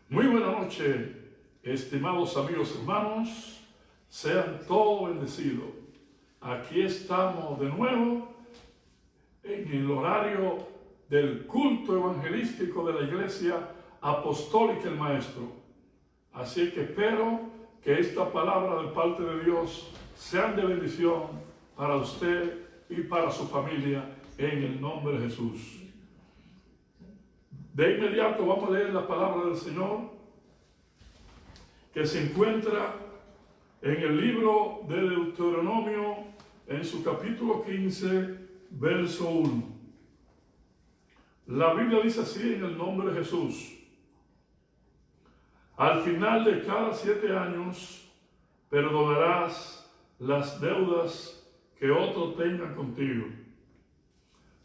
Muy buena noche, estimados amigos hermanos, sean todos bendecidos. Aquí estamos de nuevo en el horario del culto evangelístico de la Iglesia Apostólica El Maestro. Así que espero que esta palabra de parte de Dios sean de bendición para usted y para su familia en el nombre de Jesús. De inmediato vamos a leer la palabra del Señor que se encuentra en el libro de Deuteronomio en su capítulo 15, verso 1. La Biblia dice así en el nombre de Jesús: al final de cada 7 años perdonarás las deudas que otros tengan contigo.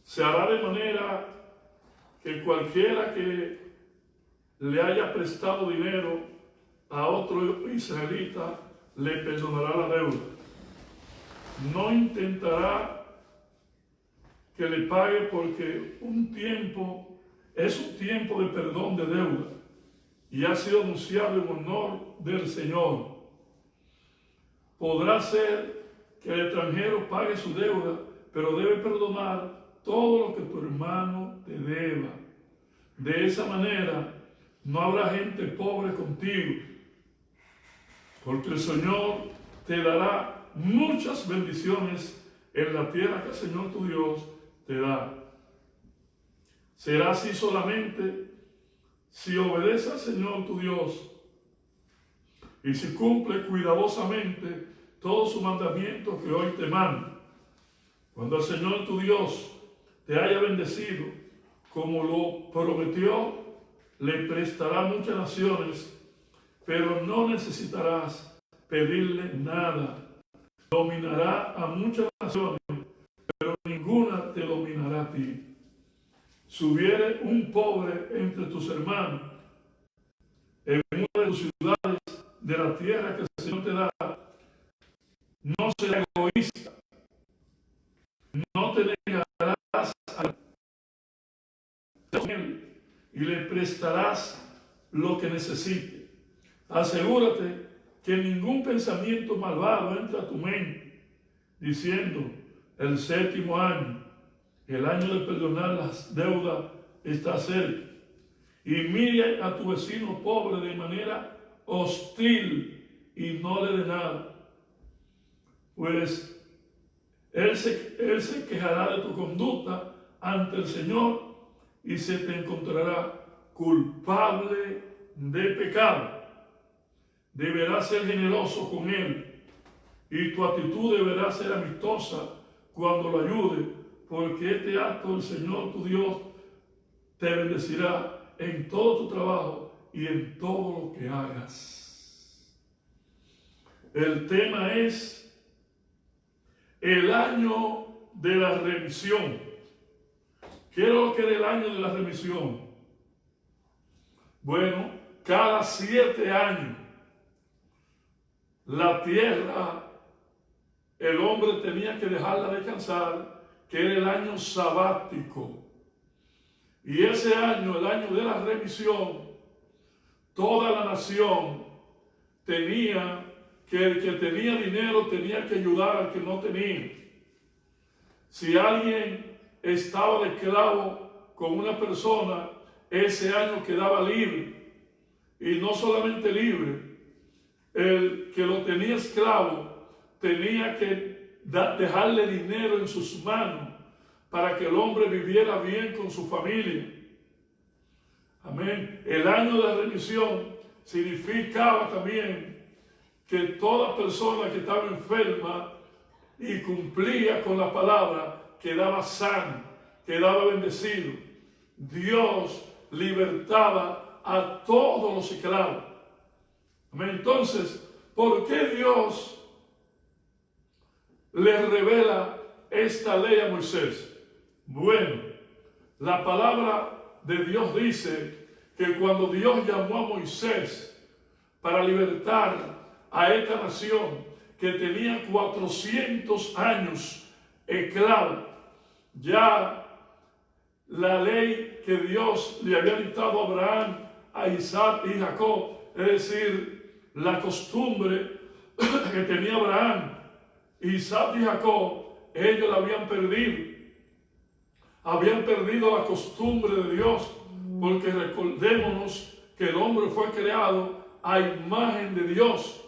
Se hará de manera que cualquiera que le haya prestado dinero a otro israelita le perdonará la deuda. No intentará que le pague, porque es un tiempo de perdón de deuda y ha sido anunciado en honor del Señor. Podrá ser que el extranjero pague su deuda, pero debe perdonar todo lo que tu hermano te deba. De esa manera no habrá gente pobre contigo, porque el Señor te dará muchas bendiciones en la tierra que el Señor tu Dios te da. Será así solamente si obedece al Señor tu Dios y si cumple cuidadosamente todos sus mandamientos que hoy te manda. Cuando el Señor tu Dios te haya bendecido, como lo prometió, le prestará muchas naciones, pero no necesitarás pedirle nada. Dominará a muchas naciones, pero ninguna te dominará a ti. Si hubiere un pobre entre tus hermanos, en una de tus ciudades de la tierra que el Señor te da, no será egoísta, no te negarás a él y le prestarás lo que necesite. Asegúrate que ningún pensamiento malvado entre a tu mente, diciendo: el 7º año, el año de perdonar las deudas, está cerca. Y mire a tu vecino pobre de manera hostil y no le dé nada, pues él se quejará de tu conducta ante el Señor y se te encontrará culpable de pecado. Deberás ser generoso con él y tu actitud deberá ser amistosa cuando lo ayude, porque este acto el Señor tu Dios te bendecirá en todo tu trabajo y en todo lo que hagas. El tema es el año de la remisión. ¿Qué es lo que era el año de la remisión? Bueno, cada 7 años la tierra, el hombre tenía que dejarla descansar, que era el año sabático. Y ese año, el año de la remisión, toda la nación tenía que, el que tenía dinero tenía que ayudar al que no tenía. Si alguien estaba de esclavo con una persona, ese año quedaba libre. Y no solamente libre, el que lo tenía esclavo tenía que dejarle dinero en sus manos para que el hombre viviera bien con su familia. Amén. El año de la remisión significaba también que toda persona que estaba enferma y cumplía con la palabra quedaba sano, quedaba bendecido. Dios libertaba a todos los esclavos. Amén. Entonces, ¿por qué Dios le revela esta ley a Moisés? Bueno, la palabra de Dios dice que cuando Dios llamó a Moisés para libertar a esta nación que tenía 400 años esclava, ya la ley que Dios le había dictado a Abraham, a Isaac y Jacob, es decir, la costumbre que tenía Abraham, Isaac y Jacob, ellos la habían perdido. Habían perdido la costumbre de Dios, porque recordémonos que el hombre fue creado a imagen de Dios.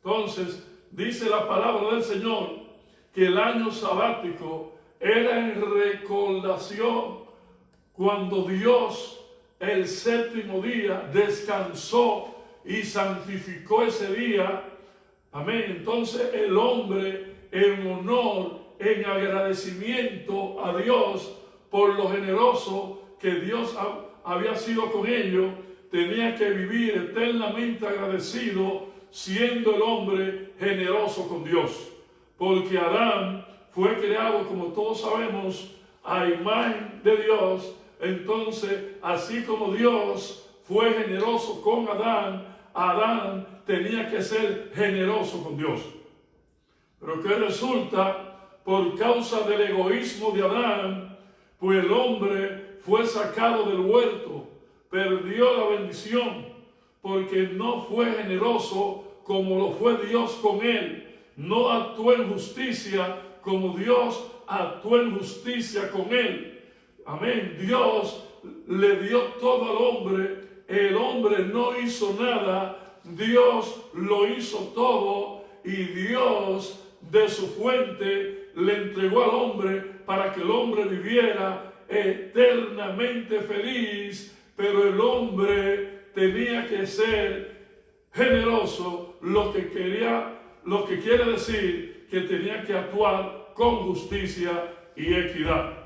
Entonces, dice la palabra del Señor que el año sabático era en recordación cuando Dios el séptimo día descansó y santificó ese día. Amén. Entonces el hombre, en honor, en agradecimiento a Dios por lo generoso que Dios había sido con ellos, tenía que vivir eternamente agradecido, siendo el hombre generoso con Dios. Porque Adán fue creado, como todos sabemos, a imagen de Dios. Entonces, así como Dios fue generoso con Adán, Adán tenía que ser generoso con Dios. Pero ¿qué resulta? Por causa del egoísmo de Adán, pues el hombre fue sacado del huerto, perdió la bendición, porque no fue generoso como lo fue Dios con él. No actuó en justicia como Dios actuó en justicia con él. Amén. Dios le dio todo al hombre. El hombre no hizo nada. Dios lo hizo todo. Y Dios de su fuente le entregó al hombre para que el hombre viviera eternamente feliz. Pero el hombre tenía que ser generoso, lo que quiere decir que tenía que actuar con justicia y equidad.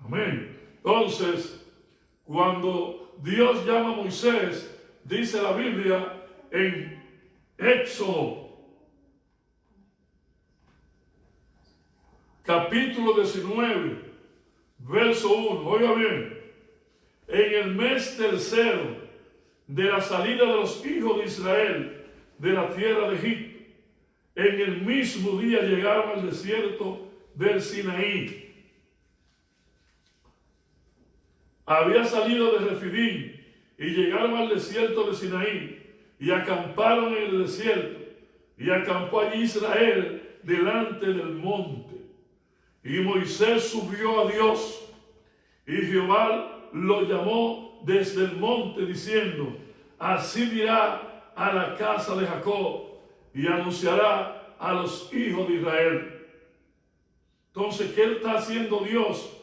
Amén. Entonces, cuando Dios llama a Moisés, dice la Biblia en Éxodo, capítulo 19, verso 1, oiga bien, en el mes tercero de la salida de los hijos de Israel de la tierra de Egipto, en el mismo día llegaron al desierto del Sinaí. Había salido de Refidim y llegaron al desierto de Sinaí y acamparon en el desierto, y acampó allí Israel delante del monte. Y Moisés subió a Dios, y Jehová lo llamó desde el monte diciendo: así dirá a la casa de Jacob y anunciará a los hijos de Israel. Entonces, ¿qué está haciendo Dios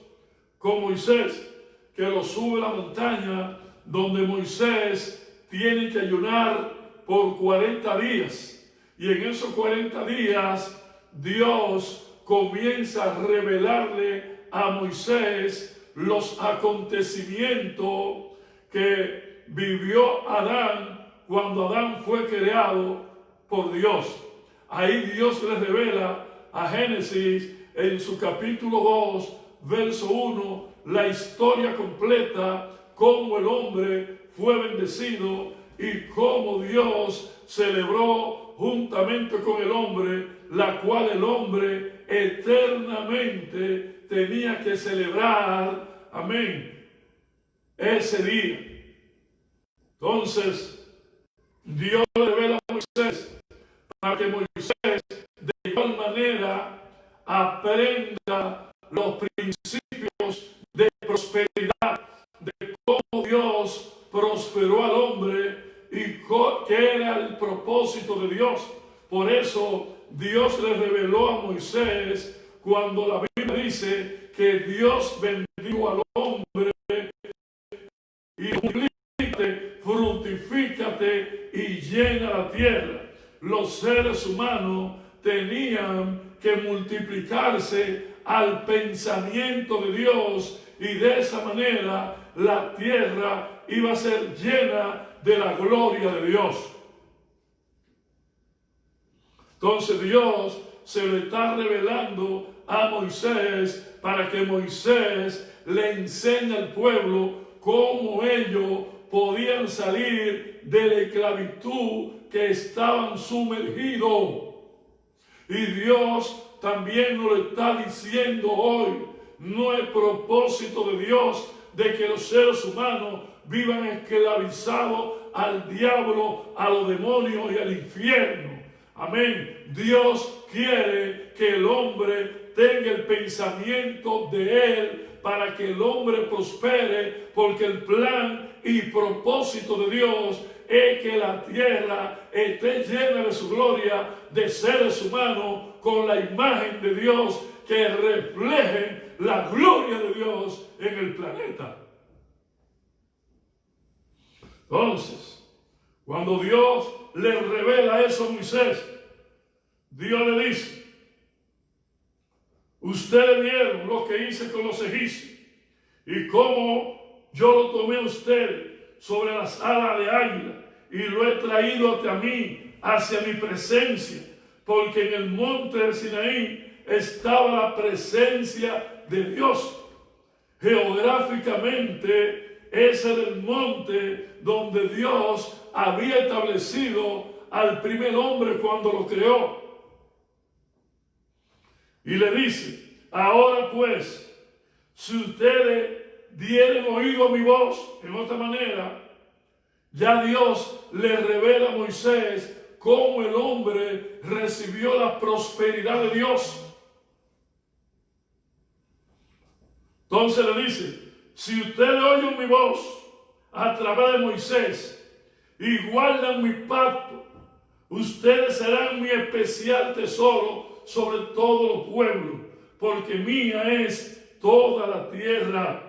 con Moisés? Que lo sube a la montaña donde Moisés tiene que ayunar por 40 días. Y en esos 40 días Dios comienza a revelarle a Moisés los acontecimientos que vivió Adán cuando Adán fue creado por Dios. Ahí Dios le revela a Génesis en su capítulo 2, verso 1, la historia completa, cómo el hombre fue bendecido y cómo Dios celebró juntamente con el hombre, la cual el hombre eternamente tenía que celebrar, amén, ese día. Entonces, Dios le revela a Moisés para que Moisés de igual manera aprenda los principios de prosperidad, de cómo Dios prosperó al hombre y qué era el propósito de Dios. Por eso Dios le reveló a Moisés cuando la Biblia dice que Dios bendijo al hombre y multiplícate, fructifícate y llena la tierra. Los seres humanos tenían que multiplicarse al pensamiento de Dios, y de esa manera la tierra iba a ser llena de la gloria de Dios. Entonces Dios se lo está revelando a Moisés para que Moisés le enseñe al pueblo cómo ellos podían salir de la esclavitud que estaban sumergidos. Y Dios también nos lo está diciendo hoy. No es propósito de Dios de que los seres humanos vivan esclavizados al diablo, a los demonios y al infierno. Amén. Dios quiere que el hombre tenga el pensamiento de Él para que el hombre prospere, porque el plan y propósito de Dios es que la tierra esté llena de su gloria, de seres humanos con la imagen de Dios, que reflejen la gloria de Dios en el planeta. Entonces, cuando Dios le revela eso a Moisés, Dios le dice: ustedes vieron lo que hice con los egipcios y cómo yo lo tomé a ustedes sobre las alas de águila y lo he traído hasta mí, hacia mi presencia, porque en el monte de Sinaí estaba la presencia de Dios. Geográficamente ese era el monte donde Dios había establecido al primer hombre cuando lo creó. Y le dice: ahora pues, si ustedes dieren oído a mi voz, en otra manera, ya Dios le revela a Moisés cómo el hombre recibió la prosperidad de Dios. Entonces le dice: si ustedes oyen mi voz a través de Moisés y guardan mi pacto, ustedes serán mi especial tesoro sobre todos los pueblos, porque mía es toda la tierra.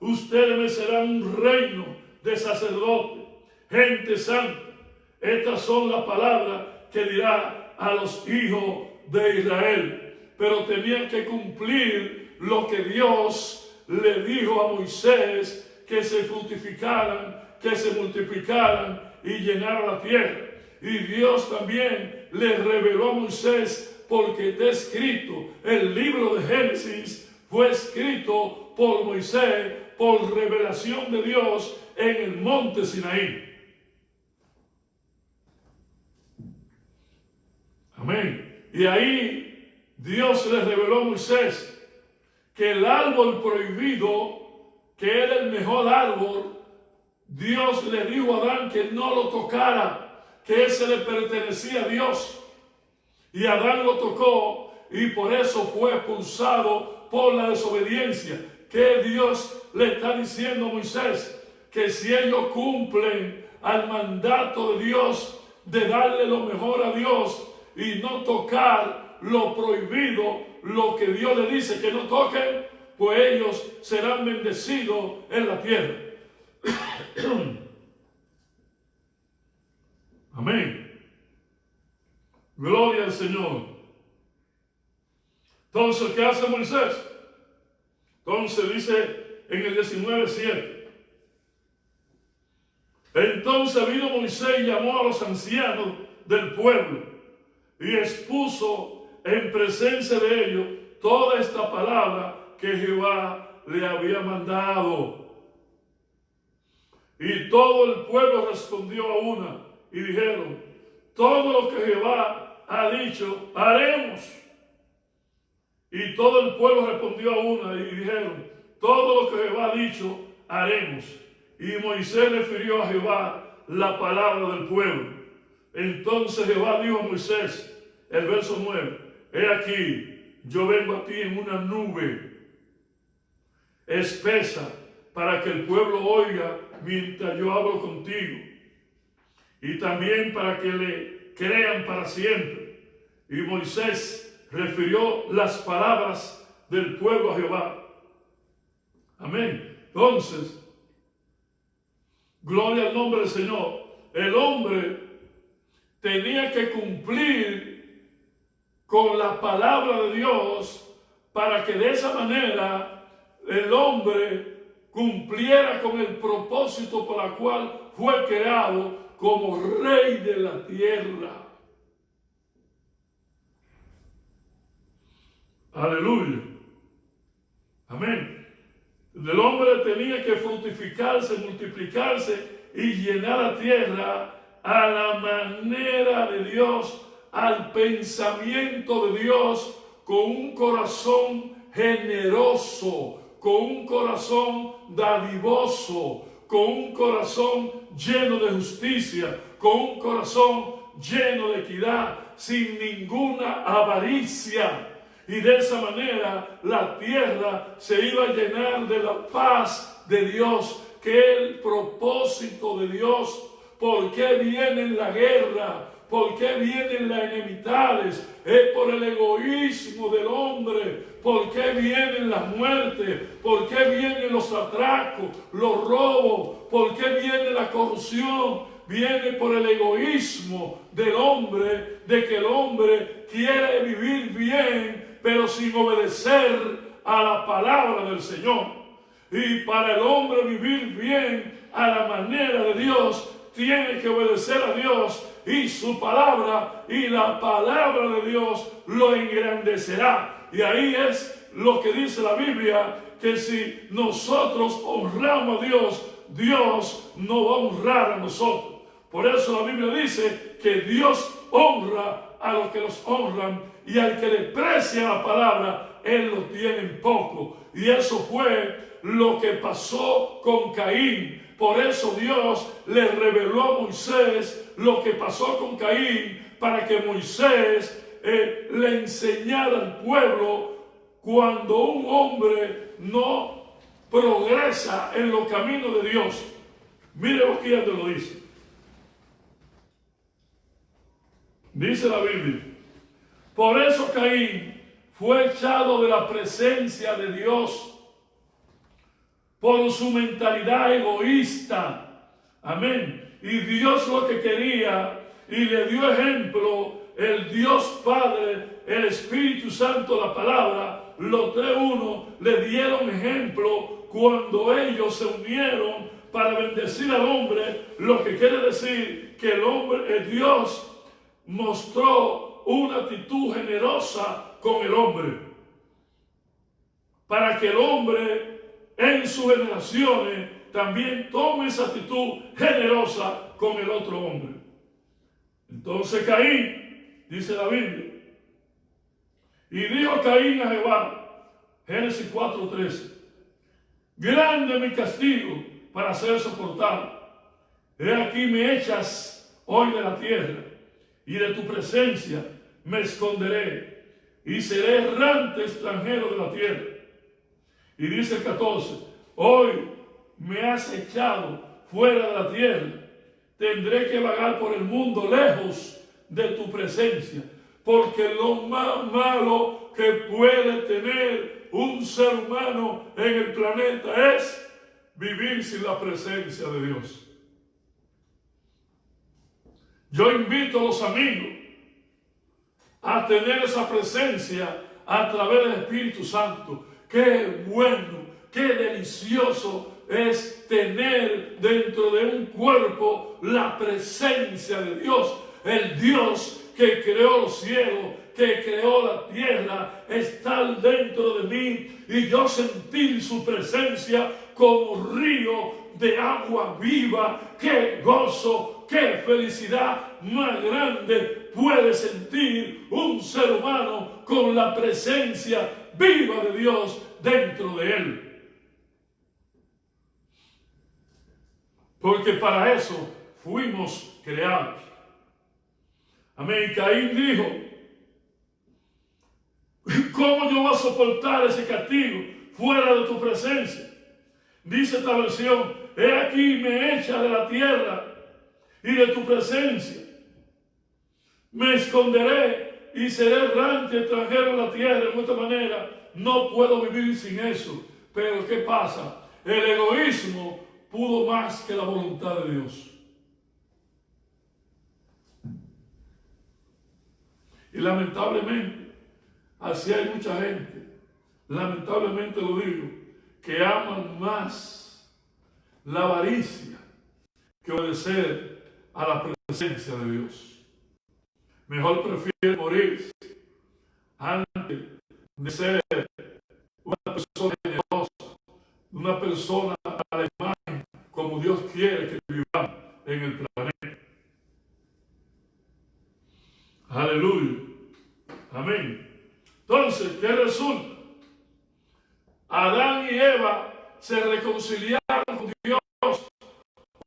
Ustedes me serán un reino de sacerdotes, gente santa. Estas son las palabras que dirá a los hijos de Israel. Pero tenían que cumplir lo que Dios le dijo a Moisés, que se fructificaran, que se multiplicaran y llenaran la tierra. Y Dios también le reveló a Moisés, porque está escrito, el libro de Génesis fue escrito por Moisés, por revelación de Dios en el monte Sinaí. Amén. Y ahí Dios le reveló a Moisés que el árbol prohibido, que era el mejor árbol, Dios le dijo a Adán que no lo tocara, que ese le pertenecía a Dios. Y Adán lo tocó y por eso fue expulsado por la desobediencia. Que Dios le está diciendo a Moisés: que si ellos cumplen al mandato de Dios de darle lo mejor a Dios y no tocar lo prohibido, lo que Dios le dice que no toquen, pues ellos serán bendecidos en la tierra. Amén. Gloria al Señor. Entonces, ¿qué hace Moisés? Entonces dice en el 19:7. Entonces vino Moisés y llamó a los ancianos del pueblo y expuso en presencia de ellos toda esta palabra que Jehová le había mandado. Y todo el pueblo respondió a una y dijeron: todo lo que Jehová ha dicho, haremos. Y todo el pueblo respondió a una y dijeron: todo lo que Jehová ha dicho, haremos. Y Moisés refirió a Jehová la palabra del pueblo. Entonces Jehová dijo a Moisés, el verso 9: he aquí, yo vengo a ti en una nube espesa, para que el pueblo oiga mientras yo hablo contigo, y también para que le crean para siempre. Y Moisés refirió las palabras del pueblo a Jehová. Amén. Entonces, gloria al nombre del Señor. El hombre tenía que cumplir con la palabra de Dios para que de esa manera el hombre cumpliera con el propósito por el cual fue creado como rey de la tierra. Aleluya. Amén. El hombre tenía que fructificarse, multiplicarse y llenar la tierra a la manera de Dios, al pensamiento de Dios, con un corazón generoso, con un corazón dadivoso, con un corazón lleno de justicia, con un corazón lleno de equidad, sin ninguna avaricia. Y de esa manera la tierra se iba a llenar de la paz de Dios, que es el propósito de Dios. ¿Por qué viene la guerra? ¿Por qué vienen las enemistades? Es por el egoísmo del hombre. ¿Por qué vienen las muertes? ¿Por qué vienen los atracos, los robos? ¿Por qué viene la corrupción? Viene por el egoísmo del hombre, de que el hombre quiere vivir bien, pero sin obedecer a la palabra del Señor. Y para el hombre vivir bien a la manera de Dios, tiene que obedecer a Dios y su palabra, y la palabra de Dios lo engrandecerá. Y ahí es lo que dice la Biblia, que si nosotros honramos a Dios, Dios nos va a honrar a nosotros. Por eso la Biblia dice que Dios honra a los que los honran, y al que desprecia la palabra, Él lo tiene en poco. Y eso fue lo que pasó con Caín. Por eso Dios le reveló a Moisés lo que pasó con Caín, para que Moisés le enseñara al pueblo cuando un hombre no progresa en los caminos de Dios. Mire lo que te lo dice. Dice la Biblia: por eso Caín fue echado de la presencia de Dios, por su mentalidad egoísta. Amén. Y Dios lo que quería, y le dio ejemplo, el Dios Padre, el Espíritu Santo, la palabra, los tres uno, le dieron ejemplo cuando ellos se unieron para bendecir al hombre. Lo que quiere decir que el hombre, el Dios, mostró una actitud generosa con el hombre, para que el hombre en sus generaciones también tome esa actitud generosa con el otro hombre. Entonces Caín, dice la Biblia, y dijo Caín a Jehová, Génesis 4:13, grande mi castigo para ser soportado. He aquí me echas hoy de la tierra, y de tu presencia me esconderé, y seré errante extranjero de la tierra. Y dice el 14, hoy me has echado fuera de la tierra, tendré que vagar por el mundo lejos de tu presencia, porque lo más malo que puede tener un ser humano en el planeta es vivir sin la presencia de Dios. Yo invito a los amigos a tener esa presencia a través del Espíritu Santo. Qué bueno, qué delicioso es tener dentro de un cuerpo la presencia de Dios. El Dios que creó los cielos, que creó la tierra, está dentro de mí, y yo sentir su presencia como río de agua viva. Qué gozo, qué felicidad más grande puede sentir un ser humano con la presencia viva de Dios dentro de él. Porque para eso fuimos creados. Amén. Caín dijo, ¿cómo yo voy a soportar ese castigo fuera de tu presencia? Dice esta versión, he aquí me echa de la tierra y de tu presencia me esconderé y seré errante extranjero en la tierra. De esta manera no puedo vivir sin eso. Pero ¿qué pasa? El egoísmo pudo más que la voluntad de Dios. Y lamentablemente, así hay mucha gente, lamentablemente lo digo, que aman más la avaricia que obedecer a la presencia de Dios. Mejor prefiere morir antes de ser una persona generosa, una persona a la imagen como Dios quiere que vivamos en el planeta. Aleluya. Amén. Entonces, ¿qué resulta? Adán y Eva se reconciliaron con Dios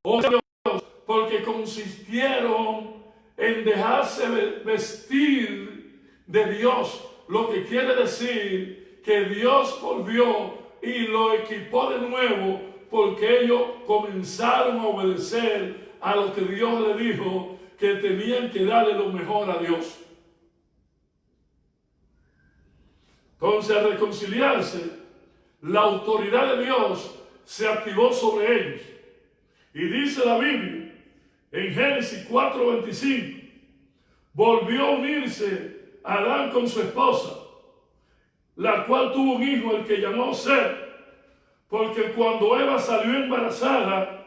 Oh Dios, porque consistieron en dejarse vestir de Dios, lo que quiere decir que Dios volvió y lo equipó de nuevo, porque ellos comenzaron a obedecer a lo que Dios le dijo, que tenían que darle lo mejor a Dios. Entonces, al reconciliarse, la autoridad de Dios se activó sobre ellos. Y dice la Biblia en Génesis 4:25, volvió a unirse Adán con su esposa, la cual tuvo un hijo, el que llamó Set, porque cuando Eva salió embarazada,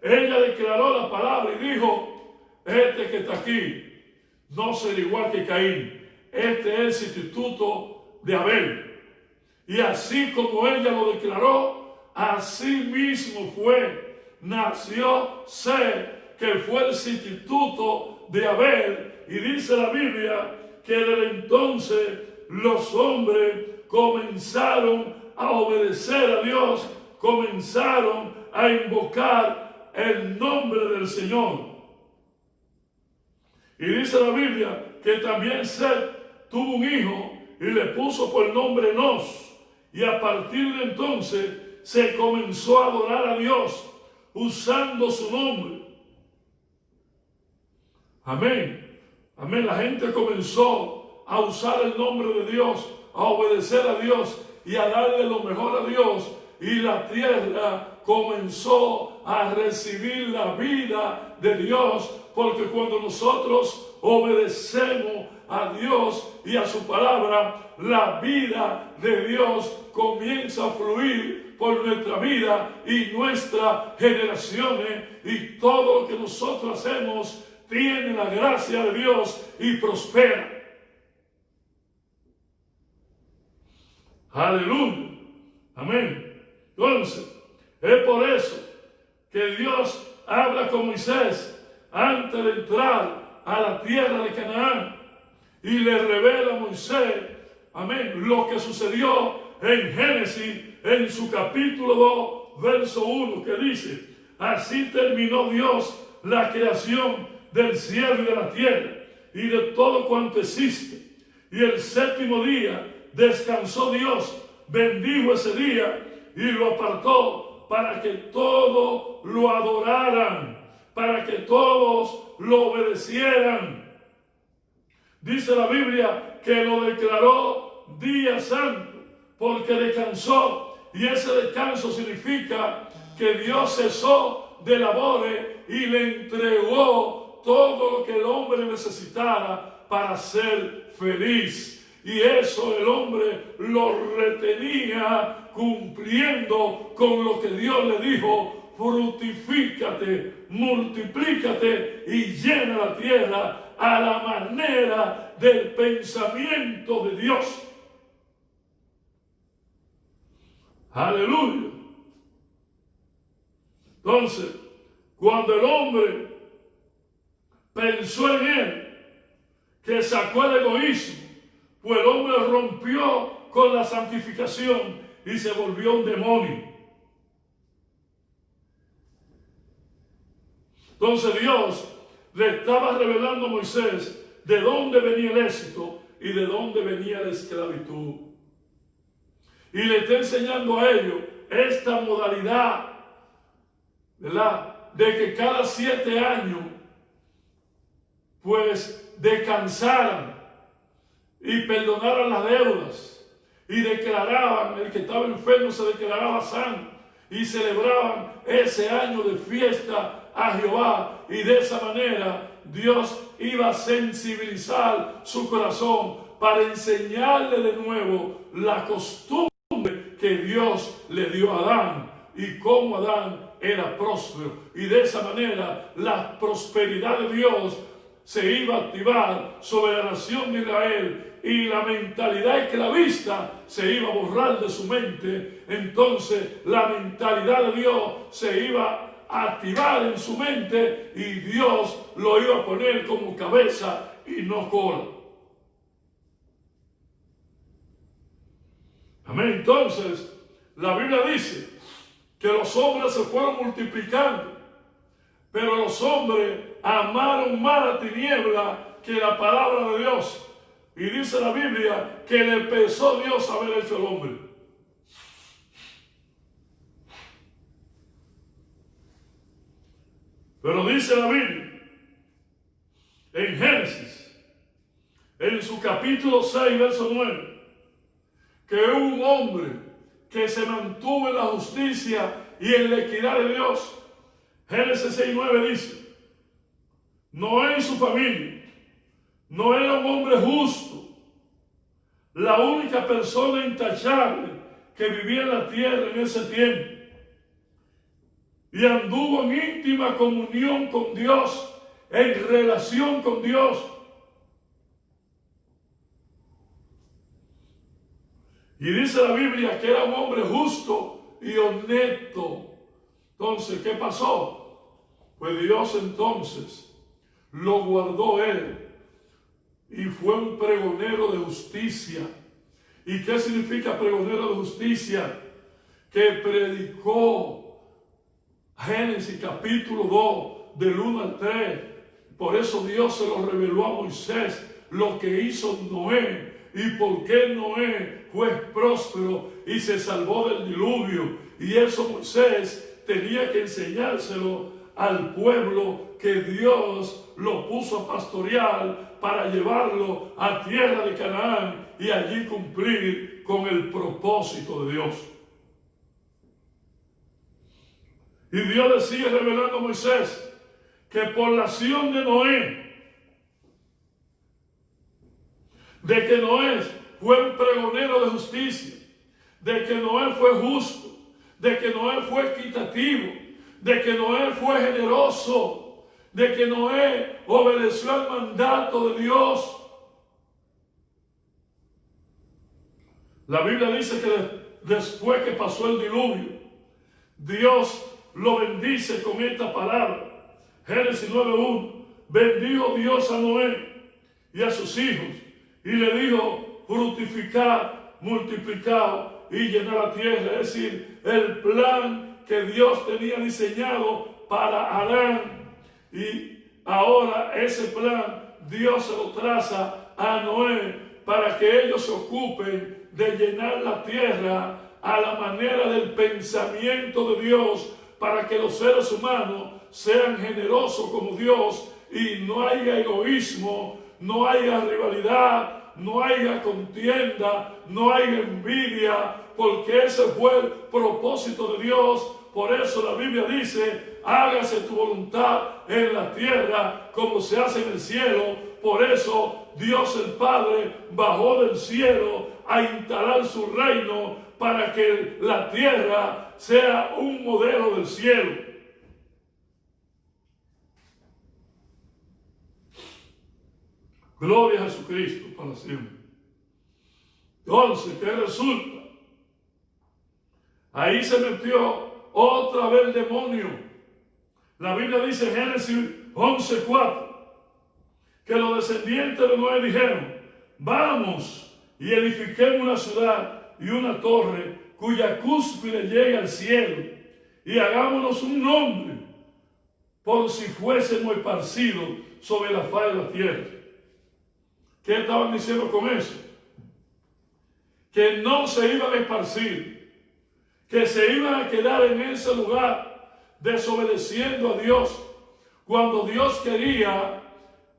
ella declaró la palabra y dijo: este que está aquí no será igual que Caín, este es el sustituto de Abel. Y así como ella lo declaró, así mismo fue. Nació Set, que fue el sustituto de Abel. Y dice la Biblia que desde entonces los hombres comenzaron a obedecer a Dios, comenzaron a invocar el nombre del Señor. Y dice la Biblia que también Set tuvo un hijo y le puso por nombre Enos. Y a partir de entonces se comenzó a adorar a Dios usando su nombre. Amén. Amén. La gente comenzó a usar el nombre de Dios, a obedecer a Dios y a darle lo mejor a Dios. Y la tierra comenzó a recibir la vida de Dios, porque cuando nosotros obedecemos a Dios y a su palabra, la vida de Dios comienza a fluir por nuestra vida y nuestras generaciones, y todo lo que nosotros hacemos tiene la gracia de Dios y prospera. Aleluya. Amén. Entonces, es por eso que Dios habla con Moisés antes de entrar a la tierra de Canaán y le revela a Moisés, amén, lo que sucedió en Génesis, en su capítulo 2, verso 1, que dice: así terminó Dios la creación del cielo y de la tierra y de todo cuanto existe. Y el séptimo día descansó Dios, bendijo ese día y lo apartó para que todos lo adoraran, para que todos lo obedecieran. Dice la Biblia que lo declaró día santo, porque descansó, y ese descanso significa que Dios cesó de labores y le entregó todo lo que el hombre necesitara para ser feliz. Y eso el hombre lo retenía cumpliendo con lo que Dios le dijo: fructifícate, multiplícate y llena la tierra a la manera del pensamiento de Dios. Aleluya. Entonces, cuando el hombre pensó en él, que sacó el egoísmo, pues el hombre rompió con la santificación y se volvió un demonio. Entonces Dios le estaba revelando a Moisés de dónde venía el éxito y de dónde venía la esclavitud. Y le está enseñando a ellos esta modalidad, ¿verdad?, de que cada 7 años pues descansaran y perdonaran las deudas, y declaraban, el que estaba enfermo se declaraba sano, y celebraban ese año de fiesta a Jehová. Y de esa manera Dios iba a sensibilizar su corazón para enseñarle de nuevo la costumbre que Dios le dio a Adán, y cómo Adán era próspero. Y de esa manera la prosperidad de Dios se iba a activar sobre la nación de Israel, y la mentalidad esclavista se iba a borrar de su mente. Entonces la mentalidad de Dios se iba a activar en su mente, y Dios lo iba a poner como cabeza y no cola. Amén. Entonces la Biblia dice que los hombres se fueron multiplicando Pero los hombres amaron más la tiniebla que la palabra de Dios. Y dice la Biblia que le pesó Dios haber hecho al hombre. Pero dice la Biblia en Génesis, en su capítulo 6, verso 9, que hubo un hombre que se mantuvo en la justicia y en la equidad de Dios. Génesis 6, 9 dice: Noé y su familia no era un hombre justo, la única persona intachable que vivía en la tierra en ese tiempo, y anduvo en íntima comunión con Dios, en relación con Dios. Y dice la Biblia que era un hombre justo y honesto. Entonces, ¿qué pasó? Pues Dios entonces lo guardó él y fue un pregonero de justicia. ¿Y qué significa pregonero de justicia? Que predicó Génesis capítulo 2, del 1 al 3. Por eso Dios se lo reveló a Moisés, lo que hizo Noé y por qué Noé fue próspero y se salvó del diluvio. Y eso Moisés tenía que enseñárselo al pueblo que Dios lo puso a pastorear para llevarlo a tierra de Canaán y allí cumplir con el propósito de Dios. Y Dios le sigue revelando a Moisés que por la acción de Noé, de que Noé fue un pregonero de justicia, de que Noé fue justo, de que Noé fue equitativo, de que Noé fue generoso, de que Noé obedeció al mandato de Dios. La Biblia dice que después que pasó el diluvio, Dios lo bendice con esta palabra. Génesis 9:1. Bendijo Dios a Noé y a sus hijos y le dijo: fructificad, multiplicad y llenad la tierra. Es decir, el plan que Dios tenía diseñado para Adán, y ahora ese plan Dios se lo traza a Noé para que ellos se ocupen de llenar la tierra a la manera del pensamiento de Dios, para que los seres humanos sean generosos como Dios y no haya egoísmo, no haya rivalidad, no haya contienda, no haya envidia, porque ese fue el propósito de Dios. Por eso la Biblia dice: hágase tu voluntad en la tierra como se hace en el cielo. Por eso Dios el Padre bajó del cielo a instalar su reino para que la tierra sea un modelo del cielo. Gloria a Jesucristo para siempre. Entonces, ¿qué resulta? Ahí se metió otra vez el demonio. La Biblia dice en Génesis 11:4 que los descendientes de Noé dijeron: vamos y edifiquemos una ciudad y una torre cuya cúspide llegue al cielo, y hagámonos un nombre por si fuésemos esparcidos sobre la faz de la tierra. ¿Qué estaban diciendo con eso? Que no se iban a esparcir, que se iban a quedar en ese lugar desobedeciendo a Dios, cuando Dios quería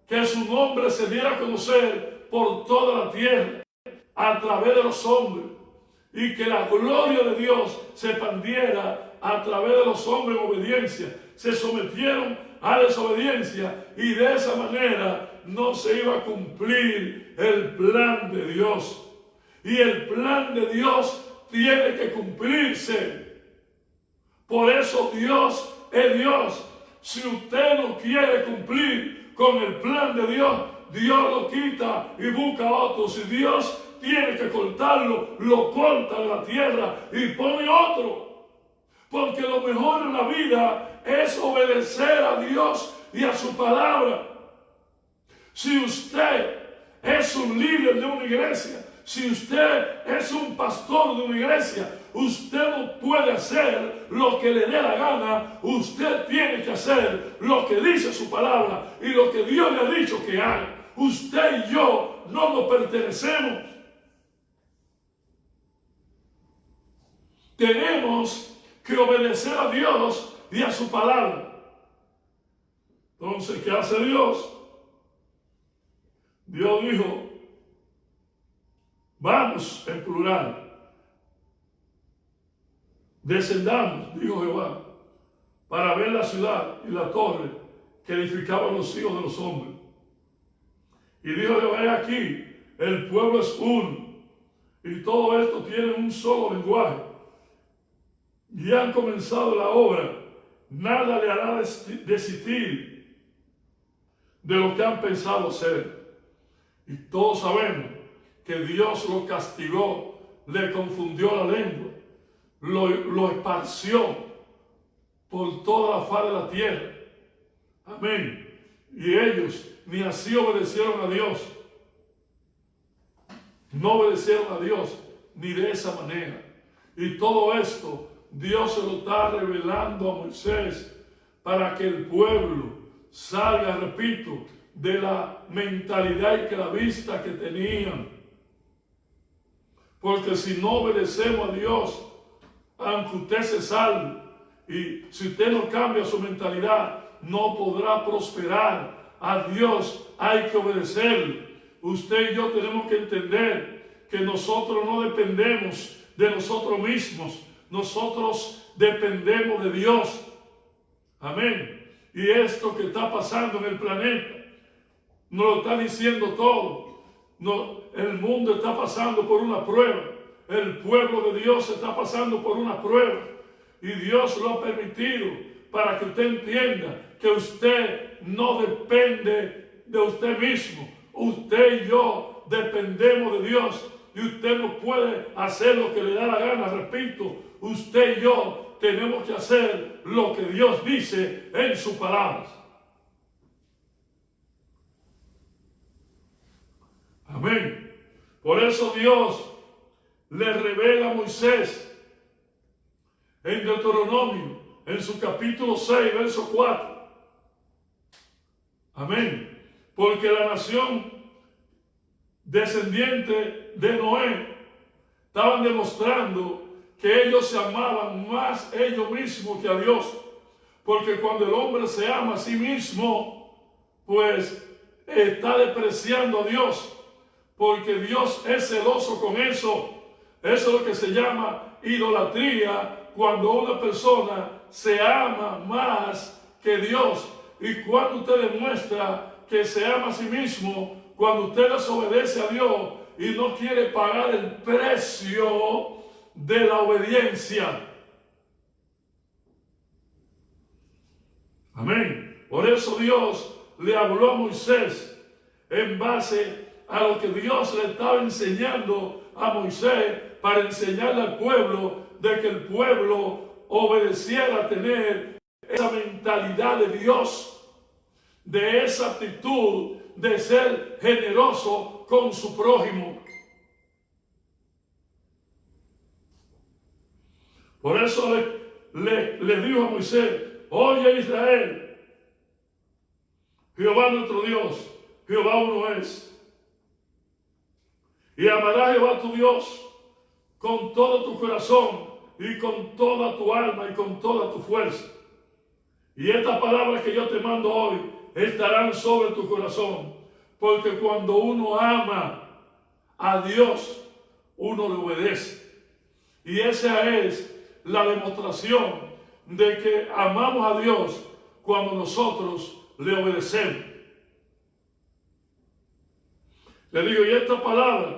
que su nombre se diera a conocer por toda la tierra a través de los hombres, y que la gloria de Dios se expandiera a través de los hombres en obediencia. Se sometieron a desobediencia y de esa manera no se iba a cumplir el plan de Dios. Y el plan de Dios tiene que cumplirse. Por eso Dios es Dios. Si usted no quiere cumplir con el plan de Dios, Dios lo quita y busca a otro. Si Dios tiene que cortarlo, lo corta de la tierra y pone otro. Porque lo mejor en la vida es obedecer a Dios y a su palabra. Si usted es un líder de una iglesia, si usted es un pastor de una iglesia, Usted no puede hacer lo que le dé la gana. Usted tiene que hacer lo que dice su palabra y lo que Dios le ha dicho que haga. Usted y yo no nos pertenecemos. Tenemos que obedecer a Dios y a su palabra. Entonces, ¿qué hace Dios? Dios dijo, vamos en plural, descendamos, dijo Jehová, para ver la ciudad y la torre que edificaban los hijos de los hombres. Y dijo Jehová, he aquí, el pueblo es uno, y todo esto tiene un solo lenguaje. Y han comenzado la obra, nada le hará desistir de lo que han pensado hacer. Y todos sabemos que Dios lo castigó, le confundió la lengua, lo esparció por toda la faz de la tierra. Amén. Y ellos ni así obedecieron a Dios. No obedecieron a Dios ni de esa manera. Y todo esto Dios se lo está revelando a Moisés para que el pueblo salga, repito, de la mentalidad y que la vista que tenían. Porque si no obedecemos a Dios, aunque usted se salve, y si usted no cambia su mentalidad, no podrá prosperar. A Dios hay que obedecerle. Usted y yo tenemos que entender que nosotros no dependemos de nosotros mismos. Nosotros dependemos de Dios. Amén. Y esto que está pasando en el planeta nos lo está diciendo todo. No, el mundo está pasando por una prueba. El pueblo de Dios está pasando por una prueba. Y Dios lo ha permitido para que usted entienda que usted no depende de usted mismo. Usted y yo dependemos de Dios. Y usted no puede hacer lo que le da la gana. Repito, usted y yo tenemos que hacer lo que Dios dice en sus palabras. Amén. Por eso Dios le revela a Moisés en Deuteronomio, en su capítulo 6, verso 4. Amén. Porque la nación descendiente de Noé estaban demostrando que ellos se amaban más ellos mismos que a Dios. Porque cuando el hombre se ama a sí mismo, pues está despreciando a Dios. Porque Dios es celoso con eso. Eso es lo que se llama idolatría, cuando una persona se ama más que Dios. Y cuando usted demuestra que se ama a sí mismo, cuando usted desobedece a Dios y no quiere pagar el precio de la obediencia. Amén. Por eso Dios le habló a Moisés en base a lo que Dios le estaba enseñando a Moisés para enseñarle al pueblo de que el pueblo obedeciera a tener esa mentalidad de Dios, de esa actitud de ser generoso con su prójimo. Por eso le dijo a Moisés: oye Israel, Jehová nuestro Dios, Jehová uno es. Y amarás a Jehová tu Dios con todo tu corazón y con toda tu alma y con toda tu fuerza. Y estas palabras que yo te mando hoy estarán sobre tu corazón, porque cuando uno ama a Dios, uno le obedece. Y esa es la demostración de que amamos a Dios cuando nosotros le obedecemos. Le digo, y esta palabra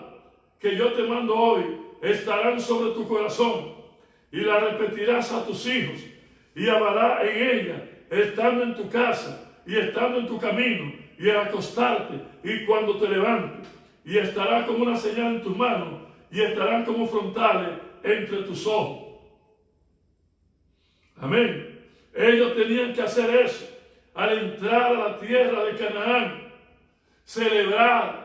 que yo te mando hoy estarán sobre tu corazón, y la repetirás a tus hijos, y hablarás en ella, estando en tu casa, y estando en tu camino, y al acostarte, y cuando te levantes, y estará como una señal en tus manos, y estarán como frontales entre tus ojos. Amén. Ellos tenían que hacer eso al entrar a la tierra de Canaán, celebrar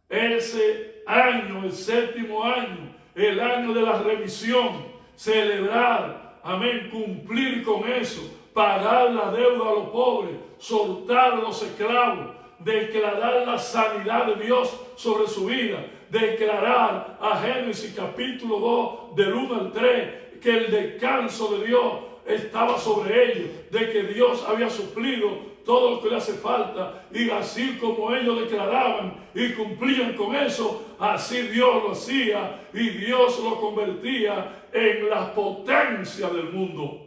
ese año, el séptimo año, el año de la remisión, celebrar, amén, cumplir con eso, pagar la deuda a los pobres, soltar a los esclavos, declarar la sanidad de Dios sobre su vida, declarar a Génesis capítulo 2 del 1 al 3 que el descanso de Dios estaba sobre ellos, de que Dios había suplido todo lo que le hace falta, y así como ellos declaraban y cumplían con eso, así Dios lo hacía y Dios lo convertía en la potencia del mundo.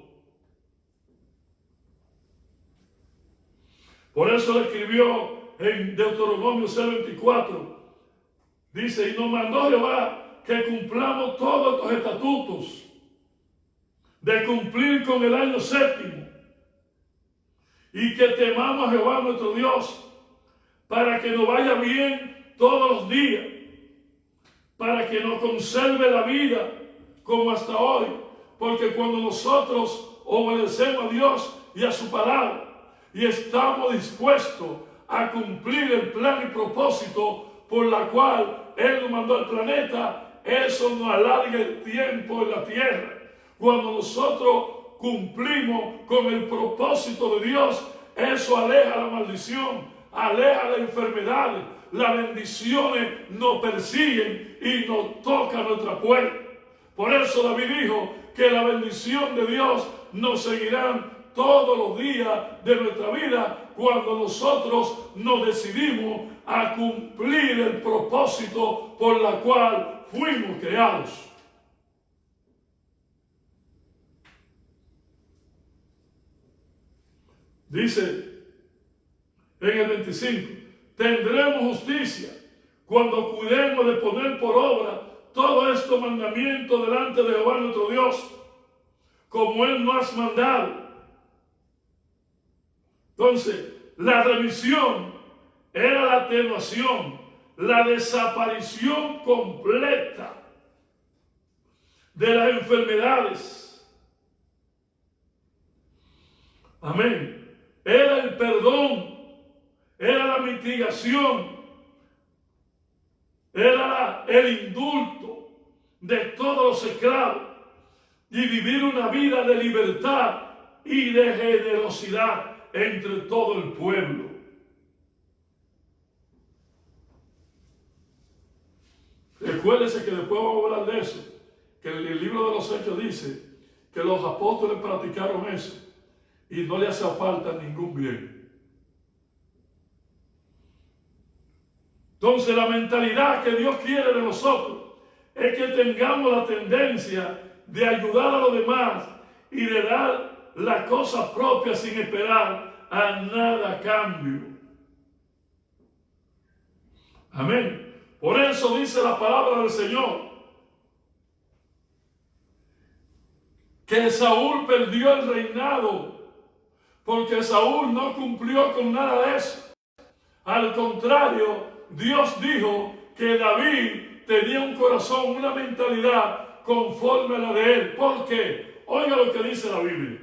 Por eso le escribió en Deuteronomio 6:24, dice: y nos mandó Jehová que cumplamos todos estos estatutos, de cumplir con el año séptimo, y que temamos a Jehová nuestro Dios, para que nos vaya bien todos los días, para que nos conserve la vida como hasta hoy, porque cuando nosotros obedecemos a Dios y a su palabra, y estamos dispuestos a cumplir el plan y propósito por la cual Él nos mandó al planeta, eso nos alarga el tiempo en la tierra. Cuando nosotros cumplimos con el propósito de Dios, eso aleja la maldición, aleja las enfermedades, las bendiciones nos persiguen y nos tocan nuestra puerta. Por eso David dijo que la bendición de Dios nos seguirá todos los días de nuestra vida cuando nosotros nos decidimos a cumplir el propósito por la cual fuimos creados. Dice en el 25, tendremos justicia cuando cuidemos de poner por obra todos estos mandamientos delante de Jehová nuestro Dios, como Él nos ha mandado. Entonces, la remisión era la atenuación, la desaparición completa de las enfermedades. Amén. Era el perdón, era la mitigación, era el indulto de todos los esclavos y vivir una vida de libertad y de generosidad entre todo el pueblo. Recuérdese que después vamos a hablar de eso, que el libro de los Hechos dice que los apóstoles practicaron eso y no le hace falta ningún bien. Entonces la mentalidad que Dios quiere de nosotros es que tengamos la tendencia de ayudar a los demás y de dar las cosas propias sin esperar a nada a cambio. Amén. Por eso dice la palabra del Señor que Saúl perdió el reinado porque Saúl no cumplió con nada de eso. Al contrario, Dios dijo que David tenía un corazón, una mentalidad conforme a la de él. ¿Por qué? Oiga lo que dice la Biblia.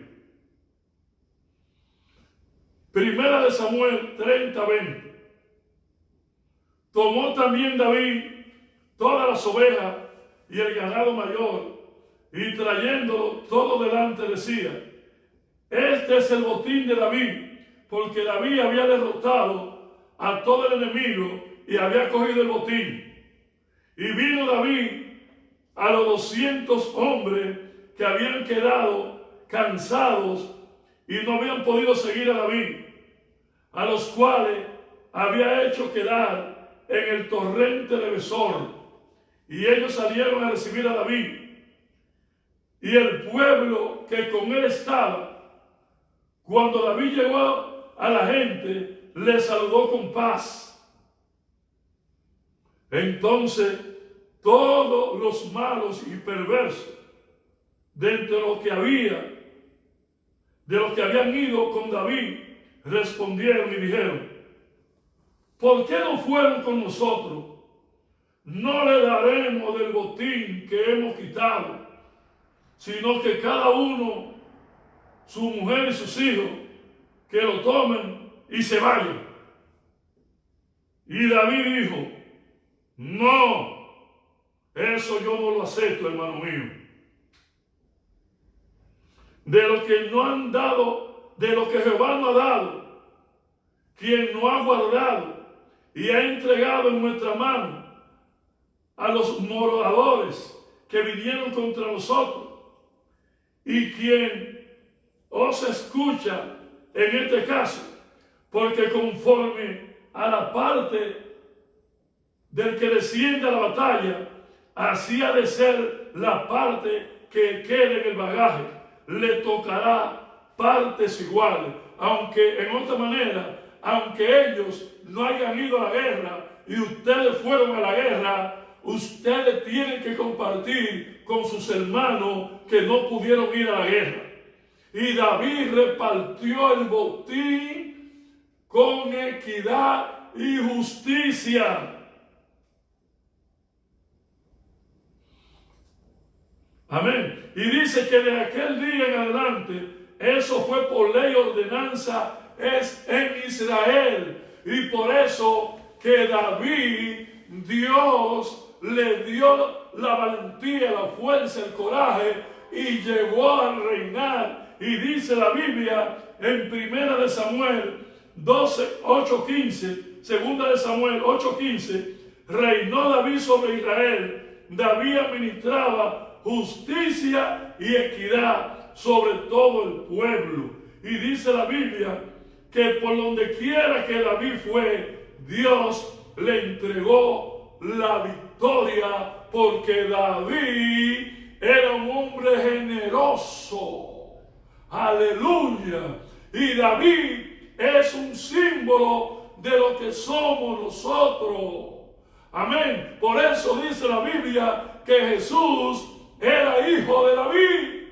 Primera de Samuel 30:20. Tomó también David todas las ovejas y el ganado mayor, y trayéndolo todo delante decía: este es el botín de David, porque David había derrotado a todo el enemigo y había cogido el botín. Y vino David a los 200 hombres que habían quedado cansados y no habían podido seguir a David, a los cuales había hecho quedar en el torrente de Besor. Y ellos salieron a recibir a David. Y el pueblo que con él estaba, cuando David llegó a la gente, le saludó con paz. Entonces todos los malos y perversos de entre los que había, de los que habían ido con David, respondieron y dijeron: ¿por qué no fueron con nosotros? No le daremos del botín que hemos quitado, sino que cada uno, su mujer y sus hijos, que lo tomen y se vayan. Y David dijo: no, Eso yo no lo acepto, hermano mío. De lo que no han dado, de lo que Jehová no ha dado, quien no ha guardado y ha entregado en nuestra mano a los moradores que vinieron contra nosotros, y quien os escucha en este caso, porque conforme a la parte del que desciende a la batalla, así ha de ser la parte que quede en el bagaje, le tocará partes iguales, aunque en otra manera, aunque ellos no hayan ido a la guerra y ustedes fueron a la guerra, ustedes tienen que compartir con sus hermanos que no pudieron ir a la guerra. Y David repartió el botín con equidad y justicia. Amén. Y dice que de aquel día en adelante, eso fue por ley y ordenanza, es en Israel. Y por eso que David, Dios le dio la valentía, la fuerza, el coraje y llegó a reinar. Y dice la Biblia en 1 de Samuel 12, 8:15, 2 de Samuel 8:15, reinó David sobre Israel. David administraba justicia y equidad sobre todo el pueblo. Y dice la Biblia que por donde quiera que David fue, Dios le entregó la victoria, porque David era un hombre generoso. Aleluya. Y David es un símbolo de lo que somos nosotros. Amén. Por eso dice la Biblia que Jesús era hijo de David.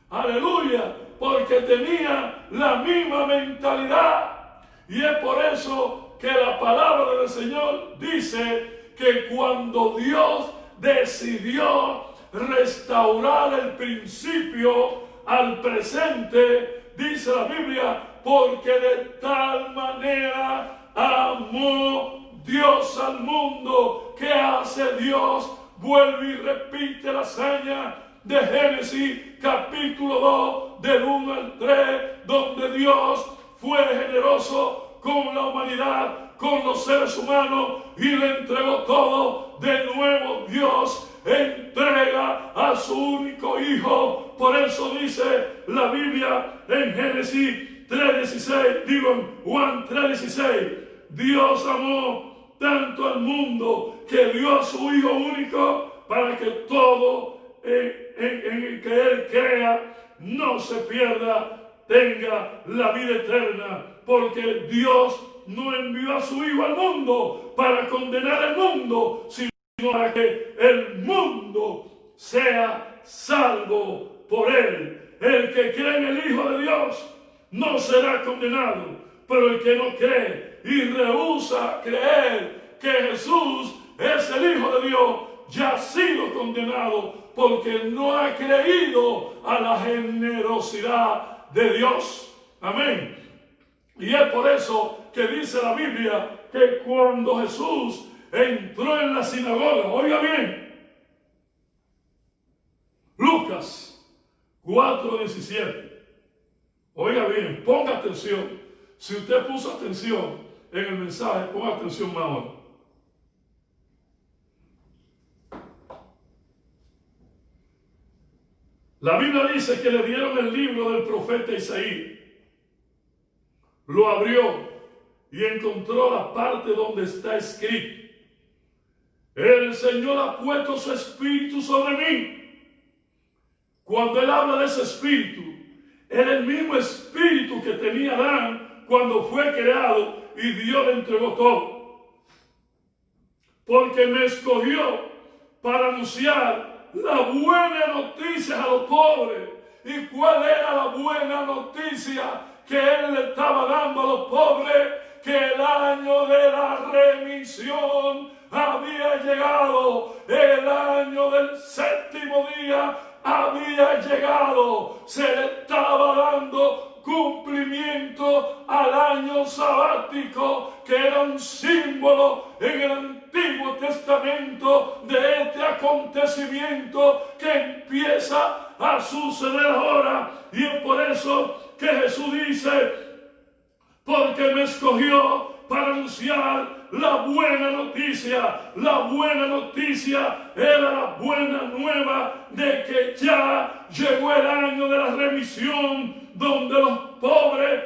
Aleluya. Porque tenía la misma mentalidad. Y es por eso que la palabra del Señor dice que cuando Dios decidió restaurar el principio al presente, dice la Biblia, porque de tal manera amó Dios al mundo, que hace Dios, vuelve y repite la hazaña de Génesis capítulo 2 del 1 al 3, donde Dios fue generoso con la humanidad, con los seres humanos, y le entregó todo. De nuevo Dios entrega a su único hijo. Por eso dice la Biblia en Génesis 3:16, digo en Juan 3:16, Dios amó tanto al mundo que dio a su hijo único para que todo en el que él crea no se pierda, tenga la vida eterna. Porque Dios no envió a su hijo al mundo para condenar al mundo, sino para que el mundo sea salvo por él. El que cree en el Hijo de Dios no será condenado, pero el que no cree y rehúsa creer que Jesús es el Hijo de Dios, ya ha sido condenado, porque no ha creído a la generosidad de Dios. Amén. Y es por eso que dice la Biblia que cuando Jesús entró en la sinagoga, oiga bien, Lucas 4:17, oiga bien, ponga atención. Si usted puso atención en el mensaje, ponga atención más ahora. La Biblia dice que le dieron el libro del profeta Isaías. Lo abrió y encontró la parte donde está escrito: el Señor ha puesto su espíritu sobre mí. Cuando él habla de ese espíritu, era el mismo espíritu que tenía Adán cuando fue creado y Dios le entregó todo. Porque me escogió para anunciar la buena noticia a los pobres. ¿Y cuál era la buena noticia que él le estaba dando a los pobres? Que el año de la remisión había llegado, el año del séptimo día había llegado. Se le estaba dando cumplimiento al año sabático, que era un símbolo en el Antiguo Testamento de este acontecimiento que empieza a suceder ahora. Y es por eso que Jesús dice: porque me escogió para anunciar la buena noticia. La buena noticia era la buena nueva de que ya llegó el año de la remisión, donde los pobres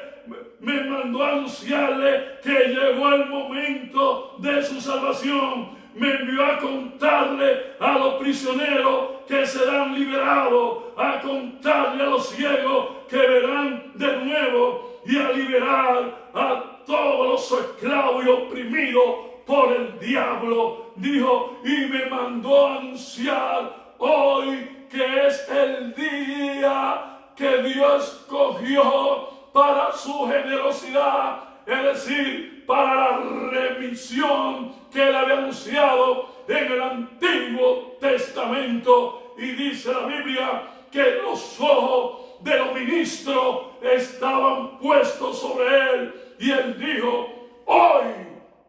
me mandó a anunciarle que llegó el momento de su salvación. Me envió a contarle a los prisioneros que serán liberados, a contarle a los ciegos que verán de nuevo, y a liberar a todos los esclavos y oprimidos por el diablo. Dijo: y me mandó a anunciar hoy que es el día que Dios escogió para su generosidad, es decir, para la remisión que él había anunciado en el Antiguo Testamento. Y dice la Biblia que los ojos de los ministros estaban puestos sobre él, y él dijo: hoy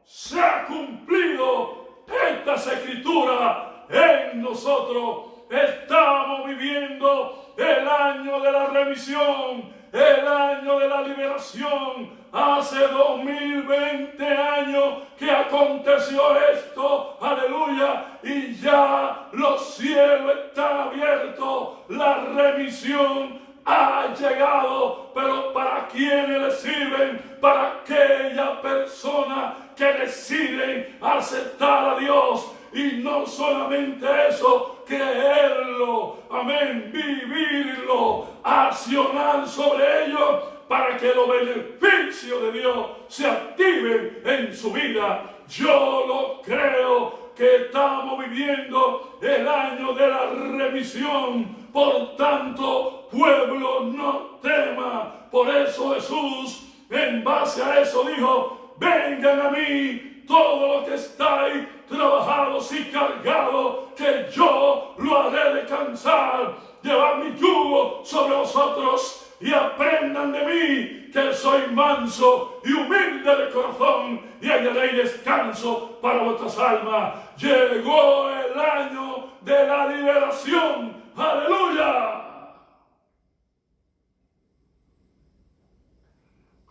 se ha cumplido estas escrituras en nosotros. Estamos viviendo el año de la remisión, el año de la liberación. Hace 2020 años que aconteció esto, aleluya, y ya los cielos están abiertos. La remisión ha llegado, pero ¿para quiénes le sirven? Para aquella persona que deciden aceptar a Dios. Y no solamente eso, creerlo, amén, vivirlo, accionar sobre ello, para que los beneficios de Dios se activen en su vida. Yo lo creo, que estamos viviendo el año de la remisión. Por tanto, pueblo, no tema. Por eso Jesús, en base a eso, dijo: vengan a mí todos los que estáis trabajados y cargados, que yo lo haré descansar. Llevad mi yugo sobre vosotros y aprendan de mí, que soy manso y humilde de corazón, y hallaréis descanso para vuestras almas. Llegó el año de la liberación. ¡Aleluya!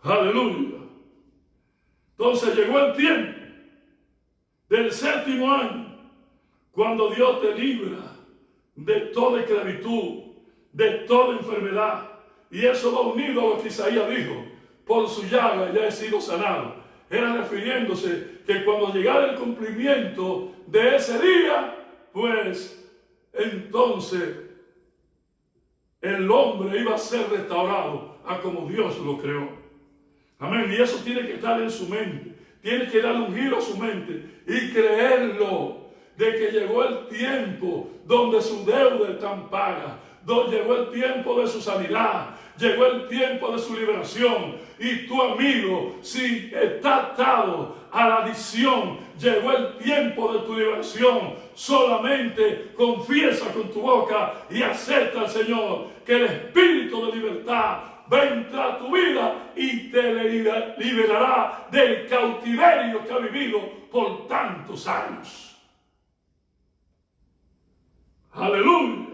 ¡Aleluya! Entonces llegó el tiempo del 7º año, cuando Dios te libra de toda esclavitud, de toda enfermedad. Y eso va unido a lo que Isaías dijo: por su llaga ya he sido sanado. Era refiriéndose que cuando llegara el cumplimiento de ese día, pues entonces el hombre iba a ser restaurado a como Dios lo creó. Amén. Y eso tiene que estar en su mente. Tiene que darle un giro a su mente y creerlo, de que llegó el tiempo donde su deuda está en paga, donde llegó el tiempo de su sanidad, llegó el tiempo de su liberación. Y tu amigo, si está atado a la adicción, llegó el tiempo de tu liberación. Solamente confiesa con tu boca y acepta al Señor, que el espíritu de libertad va a entrar a tu vida y te liberará del cautiverio que ha vivido por tantos años. Aleluya.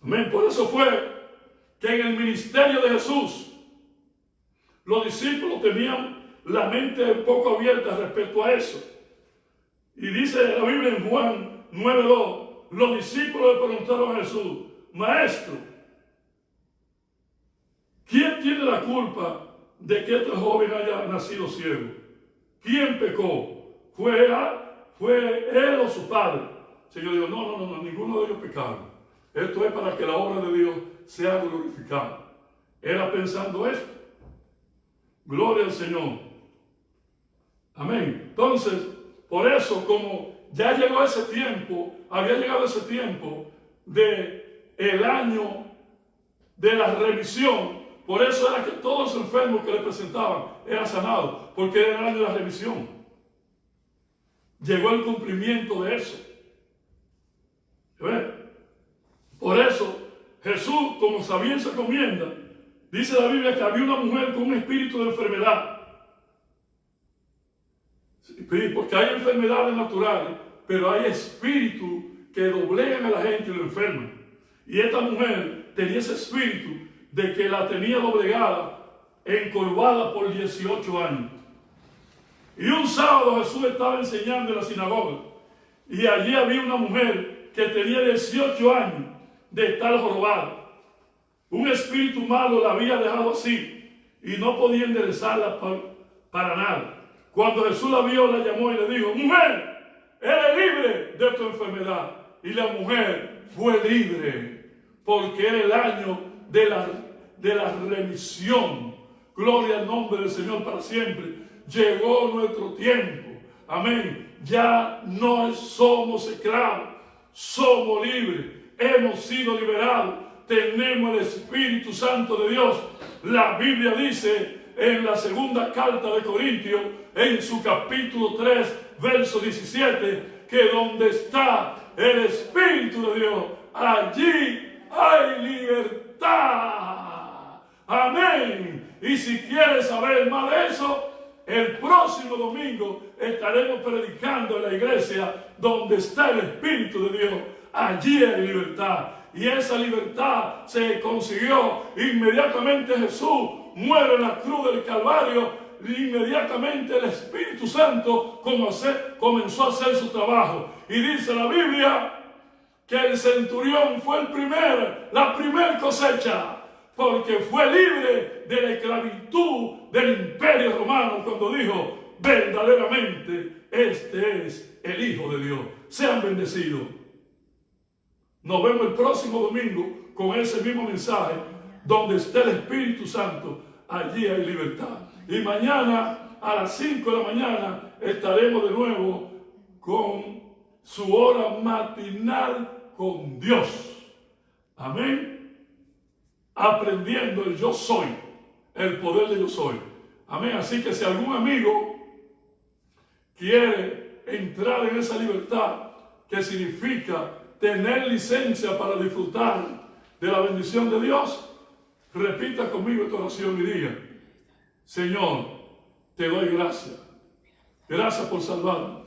Amén. Por eso fue que en el ministerio de Jesús los discípulos tenían la mente un poco abierta respecto a eso. Y dice la Biblia en Juan 9:2, los discípulos le preguntaron a Jesús: Maestro, ¿quién tiene la culpa de que este joven haya nacido ciego? ¿Quién pecó? ¿Fue él o su padre? El Señor dijo: no, ninguno de ellos pecaron. Esto es para que la obra de Dios sea glorificada. Era pensando esto. Gloria al Señor. Amén. Entonces, por eso, como ya llegó ese tiempo, había llegado ese tiempo de el año de la remisión, por eso era que todos los enfermos que le presentaban eran sanados, porque era el año de la remisión. Llegó el cumplimiento de eso. ¿Ves? Por eso, Jesús, como sabía esa encomienda, dice la Biblia que había una mujer con un espíritu de enfermedad. Sí, porque hay enfermedades naturales, pero hay espíritus que doblegan a la gente y lo enferman. Y esta mujer tenía ese espíritu de que la tenía doblegada, encorvada por 18 años. Y un sábado Jesús estaba enseñando en la sinagoga. Y allí había una mujer que tenía 18 años de estar jorobada. Un espíritu malo la había dejado así y no podía enderezarla para nada. Cuando Jesús la vio, la llamó y le dijo: mujer, eres libre de tu enfermedad. Y la mujer fue libre porque era el año de la remisión. Gloria al nombre del Señor para siempre. Llegó nuestro tiempo. Amén. Ya no somos esclavos, somos libres. Hemos sido liberados. Tenemos el Espíritu Santo de Dios. La Biblia dice en la segunda carta de Corintios, en su capítulo 3, verso 17, que donde está el Espíritu de Dios, allí hay libertad. Amén. Y si quieres saber más de eso, el próximo domingo estaremos predicando en la iglesia donde está el Espíritu de Dios. Allí hay libertad. Y esa libertad se consiguió inmediatamente. Jesús muere en la cruz del Calvario. Inmediatamente el Espíritu Santo comenzó a hacer su trabajo. Y dice la Biblia que el centurión fue la primera cosecha, porque fue libre de la esclavitud del imperio romano cuando dijo: verdaderamente este es el Hijo de Dios. Sean bendecidos. Nos vemos el próximo domingo con ese mismo mensaje. Donde esté el Espíritu Santo, allí hay libertad. Y mañana a las 5 de la mañana estaremos de nuevo con su hora matinal con Dios. Amén. Aprendiendo el yo soy, el poder de yo soy. Amén. Así que si algún amigo quiere entrar en esa libertad, que significa tener licencia para disfrutar de la bendición de Dios, repita conmigo esta oración y diga: Señor, te doy gracias. Gracias por salvarme.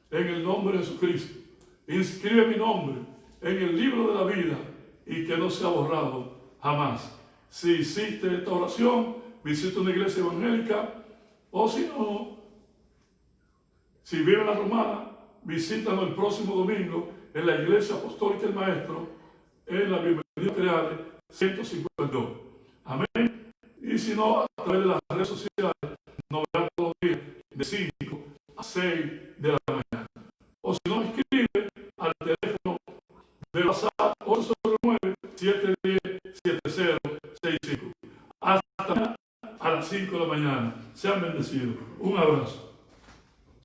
En el nombre de Jesucristo, inscribe mi nombre en el libro de la vida y que no sea borrado jamás. Si hiciste esta oración, visita una iglesia evangélica, o si no, si vive en la Romana, visítanos el próximo domingo en la Iglesia Apostólica del Maestro, en la Bienvenida Creale 152. Amén. Y si no, a través de las redes sociales, nos verán todos los días de 5 a 6 de la mañana. O si no, escribe al teléfono de WhatsApp 809-710-7065. Hasta a las 5 de la mañana. Sean bendecidos. Un abrazo.